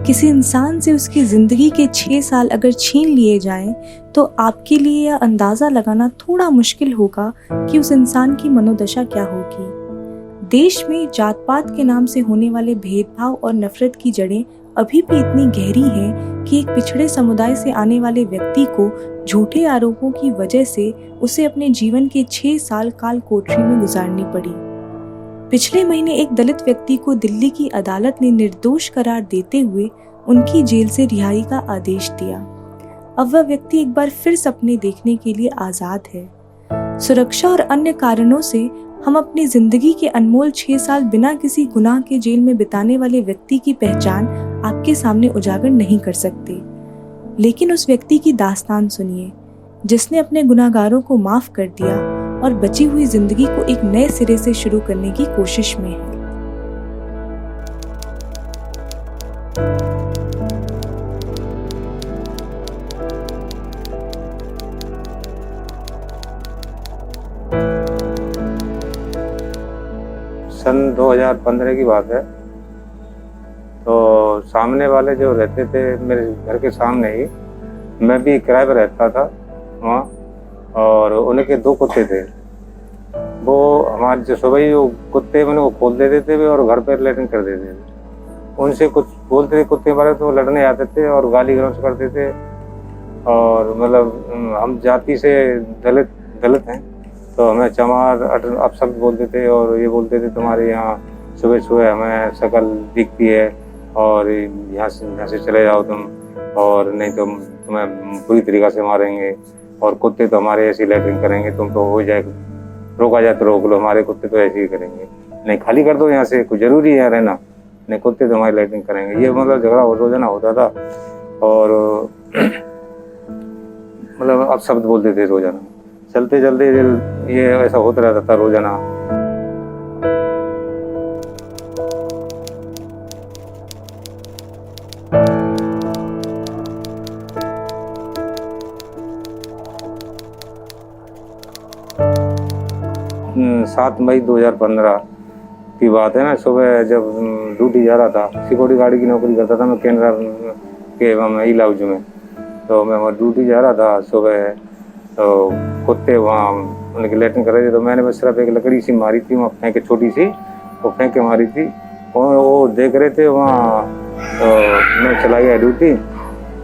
किसी इंसान से उसकी ज़िंदगी के 6 साल अगर छीन लिए जाएं, तो आपके लिए यह अंदाज़ा लगाना थोड़ा मुश्किल होगा कि उस इंसान की मनोदशा क्या होगी। देश में जात पात के नाम से होने वाले भेदभाव और नफरत की जड़ें अभी भी इतनी गहरी हैं कि एक पिछड़े समुदाय से आने वाले व्यक्ति को झूठे आरोपों की वजह से उसे अपने जीवन के 6 साल काल कोठरी में गुजारनी पड़ी। पिछले महीने एक दलित व्यक्ति को दिल्ली की अदालत ने निर्दोष करार देते हुए उनकी जेल से रिहाई का आदेश दिया। अब वह व्यक्ति एक बार फिर सपने देखने के लिए आज़ाद है। सुरक्षा और अन्य कारणों से हम अपनी जिंदगी के अनमोल 6 साल बिना किसी गुनाह के जेल में बिताने वाले व्यक्ति की पहचान आपके सामने उजागर नहीं कर सकते, लेकिन उस व्यक्ति की दास्तान सुनिए जिसने अपने गुनाहगारों को माफ कर दिया और बची हुई जिंदगी को एक नए सिरे से शुरू करने की कोशिश में है। सन 2015 की बात है। तो सामने वाले जो रहते थे मेरे घर के सामने ही, मैं भी किराए पर रहता था वहाँ, और उनके 2 कुत्ते थे। वो हमारे जो सुबह ही वो कुत्ते मैंने वो खोल देते थे और घर पर लैट्रिन कर देते थे। उनसे कुछ बोलते थे कुत्ते बारे तो वो लड़ने आते थे और गाली गलौज करते थे। और मतलब हम जाति से दलित हैं तो हमें चमार अपशब्द बोलते थे और ये बोलते थे तुम्हारे यहाँ सुबह सुबह हमें शक्ल दिखती है और यहाँ से चले जाओ तुम, और नहीं तो तुम्हें पूरी तरीक़ा से मारेंगे, और कुत्ते तो हमारे ऐसी लैट्रिन करेंगे, तुम तो हो जाए रोका जाए तो रोक लो, हमारे कुत्ते तो ऐसे ही करेंगे, नहीं खाली कर दो यहाँ से, कुछ ज़रूरी है रहना, नहीं कुत्ते तो हमारी लैट्रिन करेंगे। ये मतलब झगड़ा रोजाना होता था और मतलब अपशब्द बोलते थे रोजाना। चलते चलते ये ऐसा होता रहता था रोजाना। सात मई 2015 की बात है। मैं सुबह जब ड्यूटी जा रहा था, सिक्योरिटी गार्ड की नौकरी करता था मैं केनरा के ई लाउंज में। तो मैं वहाँ ड्यूटी जा रहा था सुबह, तो कुत्ते वहाँ उनकी लैट्रिन कर रहे थे। तो मैंने बस सिर्फ एक लकड़ी सी मारी थी वहाँ फेंके, छोटी सी वो फेंक के मारी थी और वो देख रहे थे वहाँ। तो मैं चला गया ड्यूटी,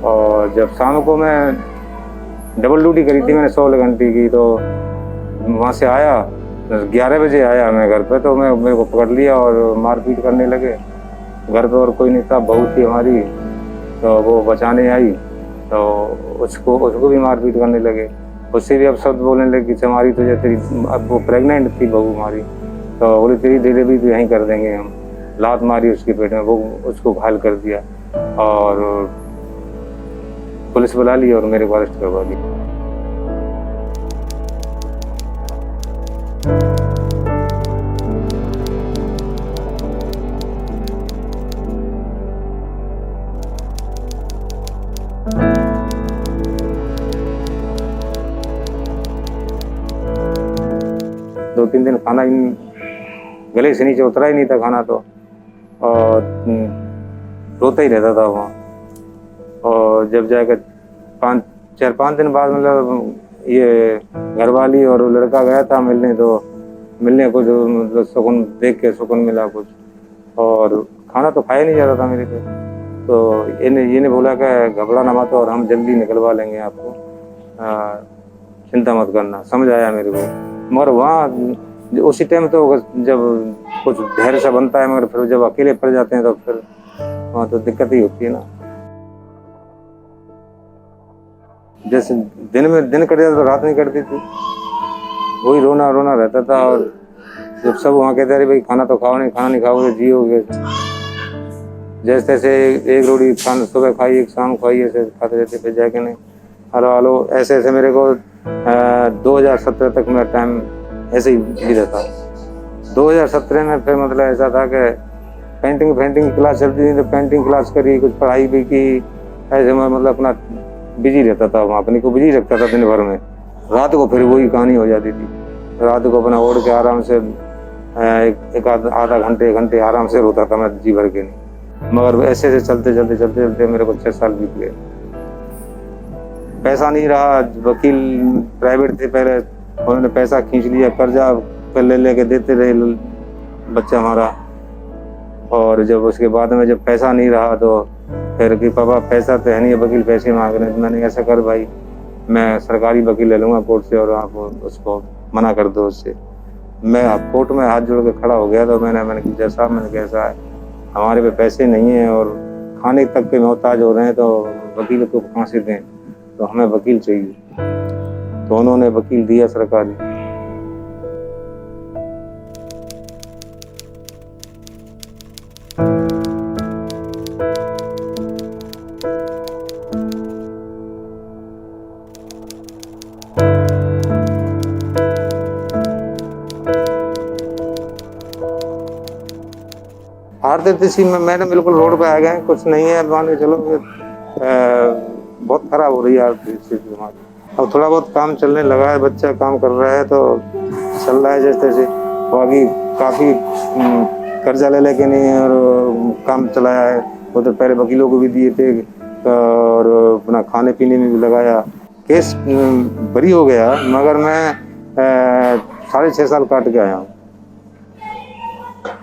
और जब शाम को मैं डबल ड्यूटी करी थी मैंने 16 घंटे की, तो वहाँ से आया 11 बजे आया मैं घर पे। तो मेरे को पकड़ लिया और मारपीट करने लगे। घर पे और कोई नहीं था, बहू थी हमारी, तो वो बचाने आई, तो उसको भी मारपीट करने लगे। उससे भी अब शब्द बोलने लगे कि हमारी तुझे तेरी, अब वो प्रेग्नेंट थी बहू हमारी, तो बोले तेरी डिलीवरी तो यहीं कर देंगे हम। लात मारी उसके पेट में, वो उसको घायल कर दिया और पुलिस बुला ली और मेरे को अरेस्ट करवा दी। दो तीन दिन खाना गले से नीचे उतरा ही नहीं था खाना, तो और रोता ही रहता था वहाँ। और जब जाकर 4-5 दिन बाद मतलब ये घरवाली और लड़का गया था मिलने, तो मिलने कुछ मतलब सुकून देख के सुकून मिला कुछ, और खाना तो खाया नहीं जा रहा था मेरे पे। तो ये बोला कि घबराना मत और हम जल्दी निकलवा लेंगे आपको, चिंता मत करना। समझ आया मेरे को, मगर वहाँ उसी टाइम तो जब कुछ धैर्य सा बनता है, मगर फिर जब अकेले पड़ जाते हैं तो फिर वहाँ तो दिक्कत ही होती है ना। जैसे दिन कट जाता तो रात नहीं कटती थी, वही रोना रहता था। और जब सब वहाँ कहते अरे भाई खाना तो खाओ, नहीं खाना नहीं खाओगे जियोगे। जैसे तैसे एक रोटी खाना सुबह खाई, एक शाम खाई, ऐसे खाते रहते। फिर जाके नहीं हेलो ऐसे मेरे को 2017 तक मेरा टाइम ऐसे ही बीता था। 2017 में फिर मतलब ऐसा था कि पेंटिंग की क्लास चलती थी, तो पेंटिंग क्लास करी, कुछ पढ़ाई भी की। ऐसे मैं मतलब अपना बिजी रहता था वहाँ, अपने को बिजी रखता था दिन भर में। रात को फिर वही कहानी हो जाती थी। रात को अपना ओढ़ के आराम से एक आधा घंटे आराम से रोता था मैं जी भर के नहीं। मगर ऐसे ऐसे चलते चलते चलते चलते मेरे को 6 साल बीत गए। पैसा नहीं रहा, वकील प्राइवेट थे पहले, उन्होंने पैसा खींच लिया, कर्जा ले लेके देते रहे बच्चा हमारा। और जब उसके बाद में जब पैसा नहीं रहा तो फिर कि पापा पैसा तो है नहीं, वकील पैसे मांग रहे हैं। मैंने ऐसा कर भाई, मैं सरकारी वकील ले लूँगा कोर्ट से और आप उसको मना कर दो उससे। मैं कोर्ट में हाथ जोड़ के खड़ा हो गया। तो मैंने कहा साहब, मैंने कैसा है, हमारे पे पैसे नहीं हैं और खाने तक के मोहताज हो रहे हैं, तो वकील को कहाँ से दें, तो हमें वकील चाहिए। तो उन्होंने वकील दिया सरकारी। हारते किसी में मैंने बिल्कुल रोड पे आ गए, कुछ नहीं है, मान के चलो बहुत खराब हो रही है आर्थिक स्थिति हमारी। अब थोड़ा बहुत काम चलने लगा है, बच्चा काम कर रहा है तो चल रहा है जैसे तैसे। बाकी काफ़ी कर्जा ले लेके नहीं और काम चलाया है। वो तो पहले वकीलों को भी दिए थे और अपना खाने पीने में भी लगाया। केस बरी हो गया, मगर मैं 6.5 साल काट के आया हूँ।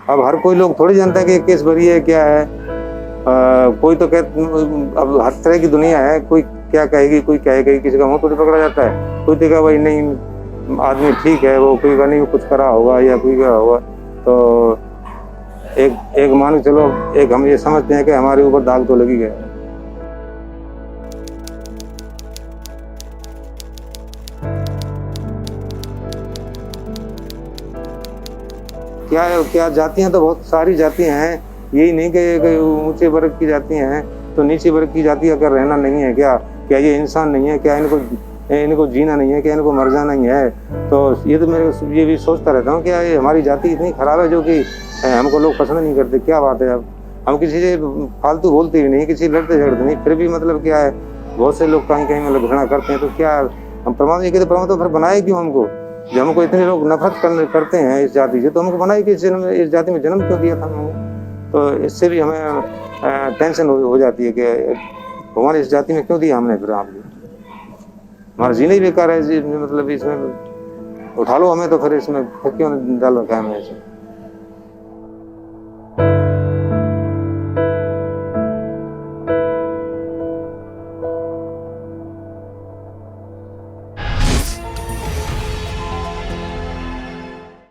अब हर कोई लोग थोड़ी जानता है कि केस बरी है क्या है। कोई तो अब हर तरह की दुनिया है, कोई क्या कहेगी, कोई कहेगा, किसी का मुंह थोड़ी पकड़ा जाता है। कोई देगा भाई नहीं आदमी ठीक है, वो कोई का नहीं कुछ करा होगा या कोई क्या होगा। तो एक मान के चलो, एक हम ये समझते हैं कि हमारे ऊपर दाग तो लगी गया। क्या जातियां तो बहुत सारी जातियां हैं, यही नहीं कि ऊंचे वर्ग की जातियां हैं तो नीचे वर्ग की जाति अगर रहना नहीं है क्या ये इंसान नहीं है, क्या इनको जीना नहीं है, क्या इनको मर जाना ही है। तो ये तो मैं ये भी सोचता रहता हूँ क्या ये हमारी जाति इतनी खराब है जो कि हमको लोग पसंद नहीं करते। क्या बात है, अब हम किसी से फालतू बोलते भी नहीं, किसी लड़ते झगड़ते नहीं, फिर भी मतलब क्या है, बहुत से लोग कहीं कहीं मतलब घृणा करते हैं। तो क्या हम परमात्मा तो फिर बनाए क्यों हमको, जब हमको इतने लोग नफरत करते हैं इस जाति से, तो हमको बनाए कि इस जाति में जन्म क्यों दिया था हमको। तो इससे भी हमें टेंशन हो जाती है कि भगवान इस जाति में क्यों दिया हमने, फिर आपको हमारा जीना ही बेकार है। मतलब इसमें उठा लो हमें, तो फिर इसमें क्यों डाल रखा है हमें ऐसे।